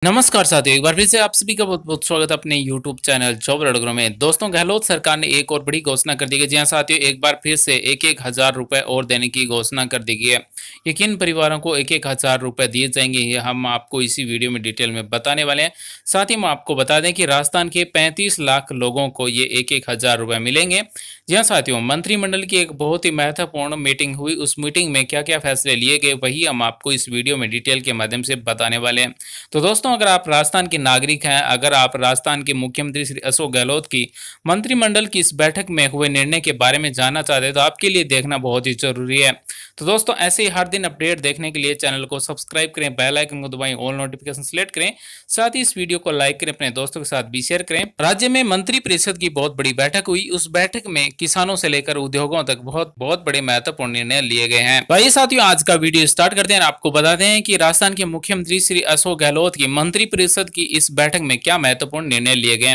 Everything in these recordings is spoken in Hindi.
नमस्कार साथियों, एक बार फिर से आप सभी का बहुत-बहुत स्वागत है अपने यूट्यूब चैनल जॉब लड़कों में। दोस्तों, गहलोत सरकार ने एक और बड़ी घोषणा कर दी है। जी हाँ साथियों, एक बार फिर से 1-1 हज़ार रुपए और देने की घोषणा कर दी गई है। ये किन परिवारों को 1-1 हज़ार रुपए दिए जाएंगे, ये हम आपको इसी वीडियो में डिटेल में बताने वाले हैं। साथ ही हम आपको बता दें कि राजस्थान के 35 लाख लोगों को ये 1-1 हज़ार रुपए मिलेंगे। जी हाँ साथियों, मंत्रिमंडल की एक बहुत ही महत्वपूर्ण मीटिंग हुई। उस मीटिंग में क्या-क्या फैसले लिए गए, वही हम आपको इस वीडियो में डिटेल के माध्यम से बताने वाले हैं। तो दोस्तों, अगर आप राजस्थान के नागरिक हैं, अगर आप राजस्थान के मुख्यमंत्री श्री अशोक गहलोत की मंत्रिमंडल की इस बैठक में हुए निर्णय के बारे में जानना चाहते हैं, तो आपके लिए देखना बहुत ही जरूरी है। तो दोस्तों, ऐसे ही हर दिन अपडेट देखने के लिए चैनल को सब्सक्राइब करें, बेल आइकन को दबाएं, ऑल नोटिफिकेशन सेलेक्ट करें। साथ ही इस वीडियो को लाइक करें, अपने दोस्तों के साथ भी शेयर करें। राज्य में मंत्री परिषद की बहुत बड़ी बैठक हुई। उस बैठक में किसानों से लेकर उद्योगों तक बहुत बहुत बड़े महत्वपूर्ण निर्णय लिए गए हैं। तो आइए साथियों, आज का वीडियो स्टार्ट करते हैं। आपको बता दें कि राजस्थान के मुख्यमंत्री श्री अशोक गहलोत की मंत्रिपरिषद की इस बैठक में क्या महत्वपूर्ण निर्णय लिए गए।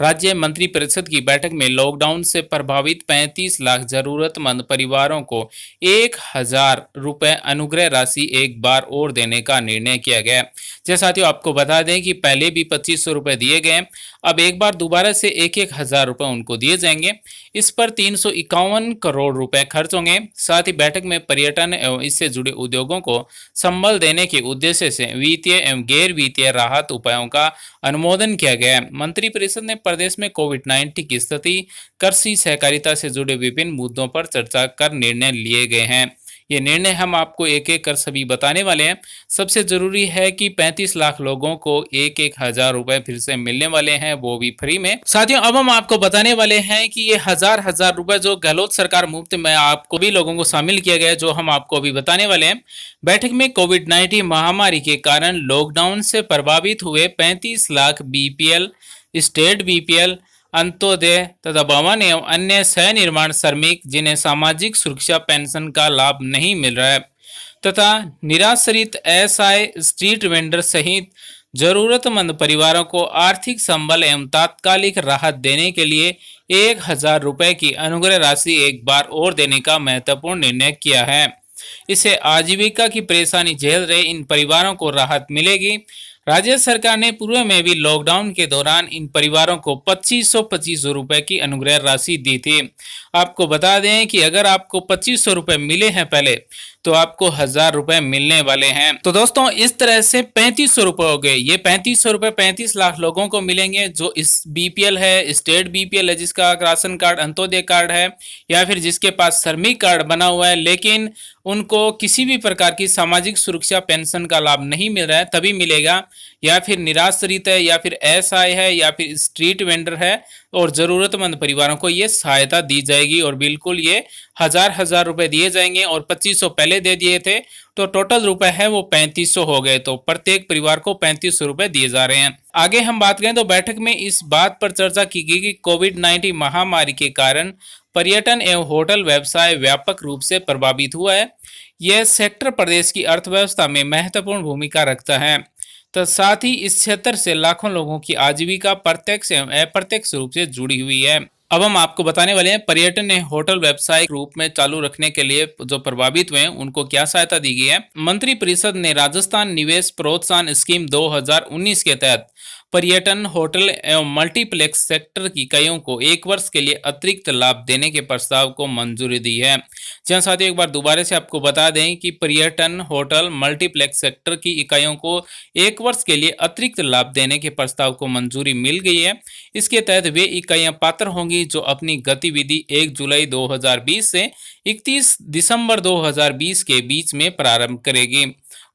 राज्य मंत्रिपरिषद की बैठक में लॉकडाउन से प्रभावित 35 लाख जरूरतमंद परिवारों को 1,000 रुपए अनुग्रह राशि एक बार और देने का निर्णय किया गया। जैसा साथियों, आपको बता दें कि पहले भी 2500 रुपए दिए गए, अब एक बार दोबारा से 1-1 हज़ार रुपए उनको दिए जाएंगे। इस पर 351 करोड़ रुपए खर्च होंगे। साथ ही बैठक में पर्यटन एवं इससे जुड़े उद्योगों को संबल देने के उद्देश्य से वित्तीय एवं गैर वित्तीय राहत उपायों का अनुमोदन किया गया है। मंत्रिपरिषद ने प्रदेश में कोविड-19 की स्थिति, कृषि सहकारिता से जुड़े विभिन्न मुद्दों पर चर्चा कर निर्णय लिए गए हैं। ये निर्णय हम आपको एक एक कर सभी बताने वाले हैं। सबसे जरूरी है कि 35 लाख लोगों को 1-1 हज़ार रुपए फिर से मिलने वाले हैं, वो भी फ्री में। साथियों, अब हम आपको बताने वाले हैं कि ये हजार रुपए जो गहलोत सरकार मुफ्त में आपको भी लोगों को शामिल किया गया है, जो हम आपको अभी बताने वाले हैं। बैठक में कोविड-19 महामारी के कारण लॉकडाउन से प्रभावित हुए 35 lakh BPL, state BPL, Antyodaya तथा भवन एवं अन्य सह निर्माण श्रमिक जिन्हें सामाजिक सुरक्षा पेंशन का लाभ नहीं मिल रहा है, तथा निराश्रित एसआई, स्ट्रीट वेंडर सहित जरूरतमंद परिवारों को आर्थिक संबल एवं तात्कालिक राहत देने के लिए 1,000 रुपए की अनुग्रह राशि एक बार और देने का महत्वपूर्ण निर्णय किया है। इससे आजीविका की परेशानी झेल रहे इन परिवारों को राहत मिलेगी। राज्य सरकार ने पूर्व में भी लॉकडाउन के दौरान इन परिवारों को 2500 रुपए की अनुग्रह राशि दी थी। आपको बता दें कि अगर आपको 2500 रुपए मिले हैं पहले, तो आपको 1,000 रुपए मिलने वाले हैं। तो दोस्तों, इस तरह से 3500 रुपए हो गए। ये 3500 रुपए 35 लाख लोगों को मिलेंगे जो इस बीपीएल है, स्टेट बीपीएल है, जिसका राशन कार्ड, अंत्योदय कार्ड है, या फिर जिसके पास श्रमिक कार्ड बना हुआ है, लेकिन उनको किसी भी प्रकार की सामाजिक सुरक्षा पेंशन का लाभ नहीं मिल रहा है, तभी मिलेगा। या फिर निराश्रित है, या फिर एसआई है, या फिर स्ट्रीट वेंडर है, और जरूरतमंद परिवारों को ये सहायता दी जाएगी। और बिल्कुल ये हजार रुपए दिए जाएंगे, और 2500 पहले दे दिए थे, तो टोटल रुपए है वो 3500 हो गए। तो प्रत्येक परिवार को 3500 रुपए दिए जा रहे हैं। आगे हम बात करें तो बैठक में इस बात पर चर्चा की गई कि कोविड-19 महामारी के कारण पर्यटन एवं होटल व्यवसाय व्यापक रूप से प्रभावित हुआ है। यह सेक्टर प्रदेश की अर्थव्यवस्था में महत्वपूर्ण भूमिका रखता है, तो साथ ही इस क्षेत्र से लाखों लोगों की आजीविका प्रत्यक्ष एवं अप्रत्यक्ष रूप से जुड़ी हुई है। अब हम आपको बताने वाले हैं पर्यटन एवं होटल व्यवसाय रूप में चालू रखने के लिए जो प्रभावित हुए हैं उनको क्या सहायता दी गई है। मंत्रिपरिषद ने राजस्थान निवेश प्रोत्साहन स्कीम 2019 के तहत पर्यटन, होटल एवं मल्टीप्लेक्स सेक्टर की इकाइयों को 1 वर्ष के लिए अतिरिक्त लाभ देने के प्रस्ताव को मंजूरी दी है। जहां साथियों, एक बार दोबारा से आपको बता दें कि पर्यटन, होटल, मल्टीप्लेक्स सेक्टर की इकाइयों को 1 वर्ष के लिए अतिरिक्त लाभ देने के प्रस्ताव को मंजूरी मिल गई है। इसके तहत वे इकाइयां पात्र होंगी जो अपनी गतिविधि 1 जुलाई 2020 से 31 दिसंबर 2020 के बीच में प्रारंभ करेगी,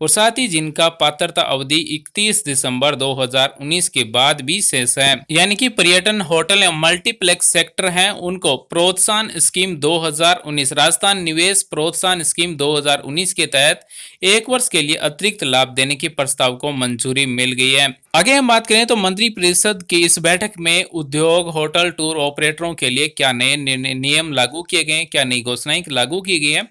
और साथ ही जिनका पात्रता अवधि 31 दिसंबर 2019 के बाद भी शेष है। यानी कि पर्यटन, होटल या मल्टीप्लेक्स सेक्टर हैं, उनको प्रोत्साहन स्कीम 2019, राजस्थान निवेश प्रोत्साहन स्कीम 2019 के तहत 1 वर्ष के लिए अतिरिक्त लाभ देने के प्रस्ताव को मंजूरी मिल गई है। आगे हम बात करें तो मंत्रिपरिषद की इस बैठक में उद्योग, होटल, टूर ऑपरेटरों के लिए क्या नए नियम लागू किए गए, क्या नई घोषणाएं लागू की गई है।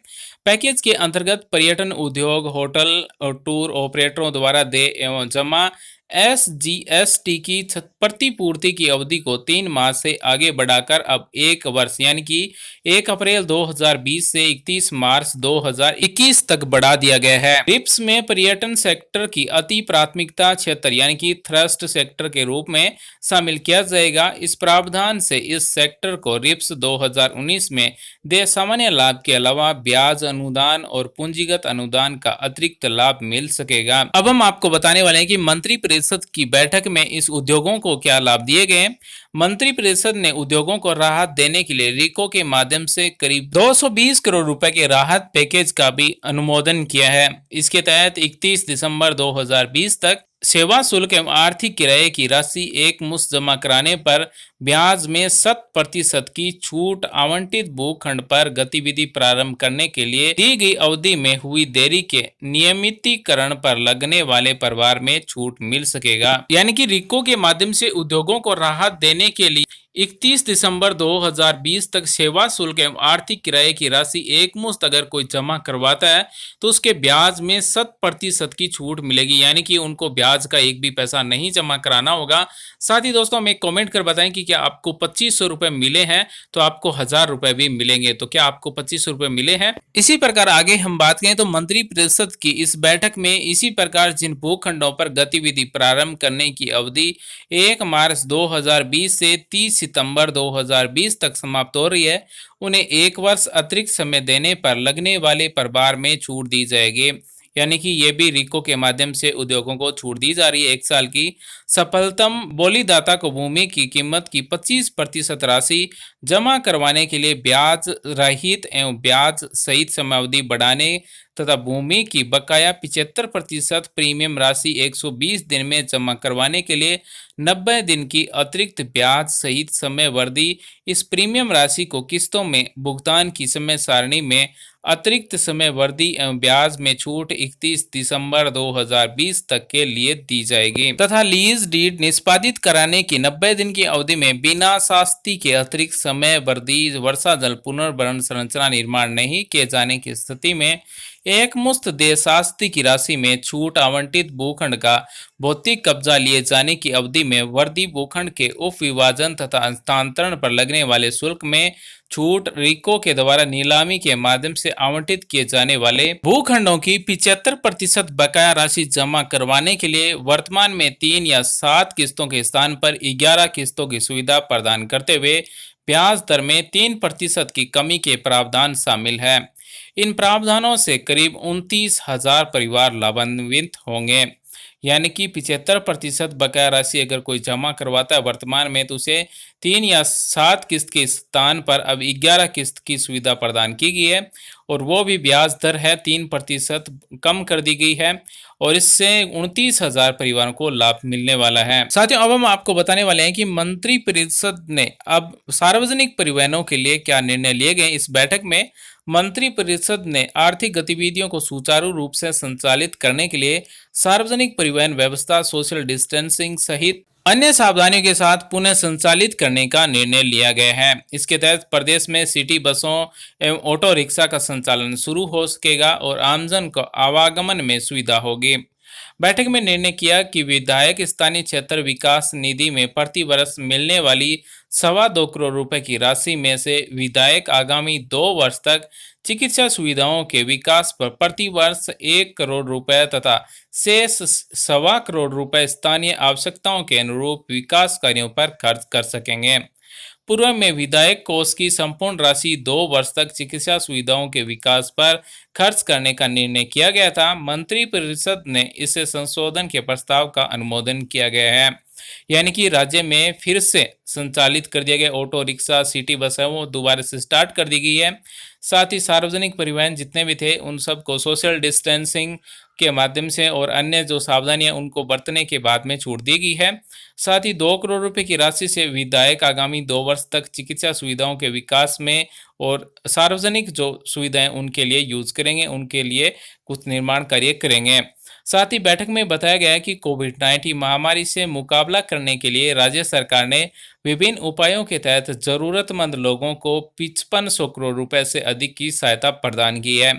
पैकेज के अंतर्गत पर्यटन उद्योग, होटल और टूर ऑपरेटरों द्वारा देय एवं जमा एसजीएसटी की प्रतिपूर्ति की अवधि को 3 माह से आगे बढ़ाकर अब 1 वर्ष यानी कि 1 अप्रैल 2020 से 31 मार्च 2021 तक बढ़ा दिया गया है। रिप्स में पर्यटन सेक्टर की अति प्राथमिकता क्षेत्र यानी कि थ्रस्ट सेक्टर के रूप में शामिल किया जाएगा। इस प्रावधान से इस सेक्टर को रिप्स 2019 में देय सामान्य लाभ के अलावा ब्याज अनुदान और पूंजीगत अनुदान का अतिरिक्त लाभ मिल सकेगा। अब हम आपको बताने वाले हैं कि मंत्रिपरिषद की बैठक में इस उद्योगों को क्या लाभ दिए गए। मंत्रिपरिषद ने उद्योगों को राहत देने के लिए रिको के माध्यम से करीब 220 करोड़ रुपए के राहत पैकेज का भी अनुमोदन किया है। इसके तहत 31 दिसंबर 2020 तक सेवा शुल्क एवं आर्थिक किराए की राशि एक मुश्त जमा कराने पर ब्याज में 100% की छूट आवंटित भूखंड पर गतिविधि प्रारंभ करने के लिए दी गई अवधि में हुई देरी के नियमितीकरण पर लगने वाले परिवार में छूट मिल सकेगा। यानी कि रिको के माध्यम से उद्योगों को राहत देने के लिए 31 दिसंबर 2020 तक सेवा शुल्क एवं आर्थिक किराए की राशि एक मुश्त अगर कोई जमा करवाता है तो उसके ब्याज में 100% की छूट मिलेगी, यानी कि उनको ब्याज का एक भी पैसा नहीं जमा कराना होगा। साथ ही दोस्तों हमें कमेंट कर बताएं कि क्या आपको 2500 रुपए मिले हैं तो आपको 1000 रुपए भी मिलेंगे। तो क्या आपको 2500 रुपए मिले हैं? इसी प्रकार आगे हम बात करें तो मंत्रिपरिषद की इस बैठक में इसी प्रकार जिन भूखंडों पर गतिविधि प्रारंभ करने की अवधि 1 मार्च 2020 से 30 सितंबर 2020 तक समाप्त हो रही है, उन्हें 1 वर्ष अतिरिक्त समय देने पर लगने वाले परिवार में छूट दी जाएगी। यानी कि ये भी रिको के माध्यम से उद्योगों को छूट दी जा रही है। 1 साल की सफलतम बोलीदाता को भूमि की कीमत की 25% राशि जमा करवाने के लिए ब्याज रहित एवं ब्याज सहित समयावधि बढ़ाने तथा भूमि की बकाया 75% प्रीमियम राशि 120 दिन में जमा करवाने के लिए 90 दिन की अतिरिक्त ब्याज सहित समयवर्ती इस प्रीमियम राशि को किस्तों में भुगतान की समय सारणी में अतिरिक्त समयवर्ती एवं ब्याज में छूट 31 दिसंबर 2020 तक के लिए दी जाएगी तथा लीज डीड निष्पादित कराने की 90 दिन की अवधि में बिना शास्ति के अतिरिक्त समयवर्ती वर्षा जल पुनर्भरण संरचना निर्माण नहीं किए जाने की स्थिति में एक मुश्त देयशास्ति की राशि में छूट आवंटित भूखंड का भौतिक कब्जा लिए जाने की अवधि में वर्दी भूखंड के उप विभाजन तथा हस्तांतरण पर लगने वाले शुल्क में छूट, रिको के द्वारा नीलामी के माध्यम से आवंटित किए जाने वाले भूखंडों की 75% बकाया राशि जमा करवाने के लिए वर्तमान में 3 या 7 किस्तों के स्थान पर 11 किस्तों की सुविधा प्रदान करते हुए ब्याज दर में 3% की कमी के प्रावधान शामिल है। इन प्रावधानों से करीब 29,000 परिवार लाभान्वित होंगे। यानी कि 75% बकाया राशि अगर कोई जमा करवाता है वर्तमान में तो उसे 3 या 7 किस्त के स्थान पर अब 11 किस्त की सुविधा प्रदान की गई है और वो भी ब्याज दर है 3% कम कर दी गई है और इससे 29,000 परिवारों को लाभ मिलने वाला है। साथियों अब हम आपको बताने वाले हैं कि मंत्रिपरिषद ने अब सार्वजनिक परिवहनों के लिए क्या निर्णय लिए गए। इस बैठक में मंत्रिपरिषद ने आर्थिक गतिविधियों को सुचारू रूप से संचालित करने के लिए सार्वजनिक परिवहन व्यवस्था सोशल डिस्टेंसिंग सहित अन्य सावधानियों के साथ पुनः संचालित करने का निर्णय लिया गया है। इसके तहत प्रदेश में सिटी बसों एवं ऑटो रिक्शा का संचालन शुरू हो सकेगा और आमजन को आवागमन में सुविधा होगी। बैठक में निर्णय किया कि विधायक स्थानीय क्षेत्र विकास निधि में प्रति वर्ष मिलने वाली 2.25 करोड़ रुपए की राशि में से विधायक आगामी 2 वर्ष तक चिकित्सा सुविधाओं के विकास पर प्रति वर्ष 1 करोड़ रुपए तथा शेष 1.25 करोड़ रुपए स्थानीय आवश्यकताओं के अनुरूप विकास कार्यों पर खर्च कर सकेंगे। पूर्व में विधायक कोष की संपूर्ण राशि 2 वर्ष तक चिकित्सा सुविधाओं के विकास पर खर्च करने का निर्णय किया गया था। मंत्रिपरिषद ने इसे संशोधन के प्रस्ताव का अनुमोदन किया गया है। यानी कि राज्य में फिर से संचालित कर दिया गया ऑटो रिक्शा सिटी बस है वो दोबारा से स्टार्ट कर दी गई है। साथ ही सार्वजनिक परिवहन जितने भी थे उन सबको सोशल डिस्टेंसिंग के माध्यम से और अन्य जो सावधानियां उनको बरतने के बाद में छूट दी गई है। साथ ही 2 करोड़ रुपए की राशि से विधायक आगामी 2 वर्ष तक चिकित्सा सुविधाओं के विकास में और सार्वजनिक जो सुविधाएं उनके लिए यूज करेंगे, उनके लिए कुछ निर्माण कार्य करेंगे। साथ ही बैठक में बताया गया कि कोविड-19 महामारी से मुकाबला करने के लिए राज्य सरकार ने विभिन्न उपायों के तहत जरूरतमंद लोगों को 5500 करोड़ रुपए से अधिक की सहायता प्रदान की है।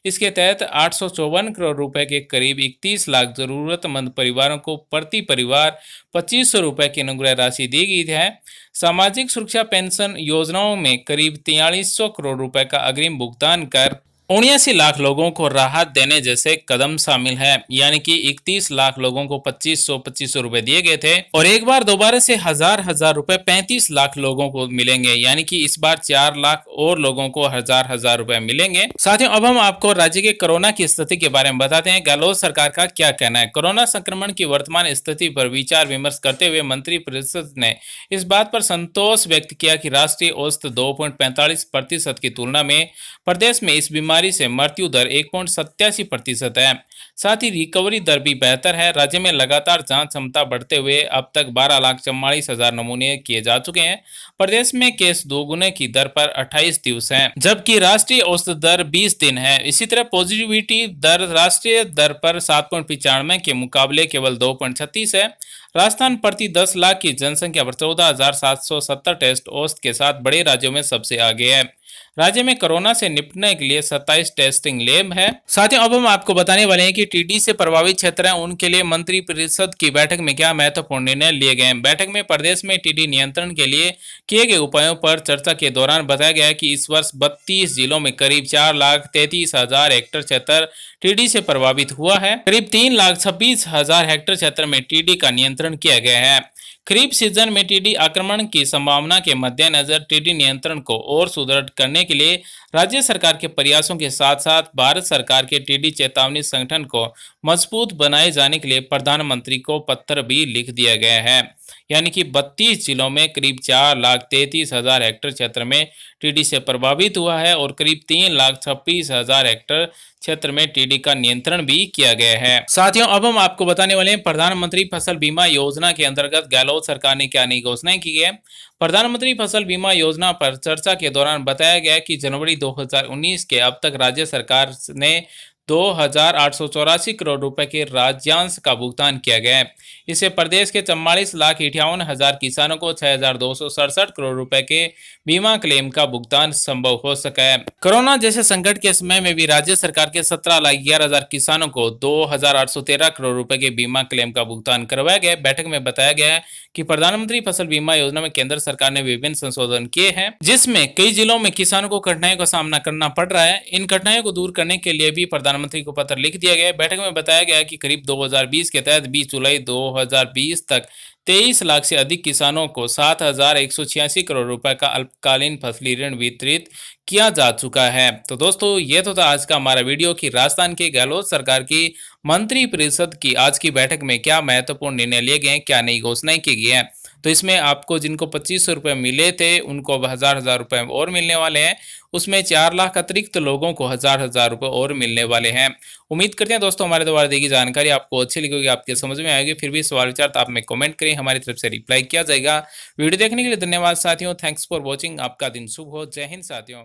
इसके तहत 854 करोड़ रुपए के करीब 31 लाख जरूरतमंद परिवारों को प्रति परिवार 2500 रुपए की अनुग्रह राशि दी गई है। सामाजिक सुरक्षा पेंशन योजनाओं में करीब 4300 करोड़ रुपए का अग्रिम भुगतान कर 79 लाख लोगों को राहत देने जैसे कदम शामिल है। यानी कि 31 लाख लोगों को 2500 रुपए दिए गए थे और एक बार दोबारा से हजार हजार रुपए 35 लाख लोगों को मिलेंगे। यानी कि इस बार 4 लाख और लोगों को हजार हजार रुपए मिलेंगे। साथियों, अब हम आपको राज्य के कोरोना की स्थिति के बारे में बताते हैं। गहलोत सरकार का क्या कहना है। कोरोना संक्रमण की वर्तमान स्थिति पर विचार विमर्श करते हुए मंत्रिपरिषद ने इस बात पर संतोष व्यक्त किया कि राष्ट्रीय औसत 2.45% की तुलना में प्रदेश में इस बीमारी से मृत्यु दर 1.87% है। साथ ही रिकवरी दर भी बेहतर है। राज्य में लगातार जांच क्षमता बढ़ते हुए अब तक 12,44,000 नमूने किए जा चुके हैं। प्रदेश में केस दोगुने की दर पर 28 दिवस है, जबकि राष्ट्रीय औसत दर 20 दिन है। इसी तरह पॉजिटिविटी दर राष्ट्रीय दर पर 7.95 के मुकाबले केवल 2.36 है। राजस्थान प्रति 10 लाख की जनसंख्या पर 14,770 टेस्ट औसत के साथ बड़े राज्यों में सबसे आगे है। राज्य में कोरोना से निपटने के लिए 27 टेस्टिंग लैब है। साथियों, अब हम आपको बताने वाले हैं कि टीडी से प्रभावित क्षेत्र हैं उनके लिए मंत्रिपरिषद की बैठक में क्या महत्वपूर्ण निर्णय लिए गए हैं। बैठक में प्रदेश में टीडी नियंत्रण के लिए किए गए उपायों पर चर्चा के दौरान बताया गया कि इस वर्ष 32 जिलों में करीब 4,33,000 हेक्टेयर क्षेत्र टीडी से प्रभावित हुआ है। करीब 3,26,000 हेक्टेयर क्षेत्र में टीडी का नियंत्रण किया गया है। खरीफ सीजन में टीडी आक्रमण की संभावना के मद्देनजर टीडी नियंत्रण को और सुदृढ़ करने के लिए राज्य सरकार के प्रयासों के साथ साथ भारत सरकार के टीडी चेतावनी संगठन को मजबूत बनाए जाने के लिए प्रधानमंत्री को पत्र भी लिख दिया गया है। यानी कि 32 जिलों में करीब 4,33,000 हेक्टेयर क्षेत्र में टीडी से प्रभावित हुआ है और करीब 3,26,000 हेक्टेयर क्षेत्र में टीडी का नियंत्रण भी किया गया है। साथियों, अब हम आपको बताने वाले हैं प्रधानमंत्री फसल बीमा योजना के अंतर्गत गहलोत सरकार ने क्या नई घोषणाएं की है। प्रधानमंत्री फसल बीमा योजना पर चर्चा के दौरान बताया गया कि जनवरी 2019 के अब तक राज्य सरकार ने 2,884 करोड़ रुपए के राज्यांश का भुगतान किया गया है। इससे प्रदेश के 44,58,000 किसानों को 6,267 करोड़ रुपए के बीमा क्लेम का भुगतान संभव हो सका है। कोरोना जैसे संकट के समय में भी राज्य सरकार के 17,11,000 किसानों को 2,813 करोड़ रुपए के बीमा क्लेम का भुगतान करवाया गया। बैठक में बताया गया है कि प्रधानमंत्री फसल बीमा योजना में केंद्र सरकार ने विभिन्न संशोधन किए हैं, जिसमें कई जिलों में किसानों को कठिनाइयों का सामना करना पड़ रहा है। इन कठिनाइयों को दूर करने के लिए भी प्रधानमंत्री को पत्र लिख दिया गया। बैठक में बताया गया कि करीब 2020 के तहत 20 जुलाई 2020 तक 23 लाख से अधिक किसानों को 7,186 करोड़ रुपए का अल्पकालीन फसली ऋण वितरित किया जा चुका है। तो दोस्तों, ये तो था आज का हमारा वीडियो कि राजस्थान की गहलोत सरकार की मंत्रिपरिषद की आज की बैठक में क्या महत्वपूर्ण निर्णय लिए गए, क्या नई घोषणाएं की गई हैं। तो इसमें आपको जिनको 2500 रुपये मिले थे उनको हजार हजार रुपये और मिलने वाले हैं। उसमें 4 लाख अतिरिक्त लोगों को हजार हजार रुपये और मिलने वाले हैं। उम्मीद करते हैं दोस्तों हमारे द्वारा दी गई जानकारी आपको अच्छी लगेगी, आपके समझ में आएगी। फिर भी सवाल विचार तो आप में कमेंट करें, हमारी तरफ से रिप्लाई किया जाएगा। वीडियो देखने के लिए धन्यवाद साथियों। Thanks for watching. आपका दिन शुभ हो। जय हिंद साथियों।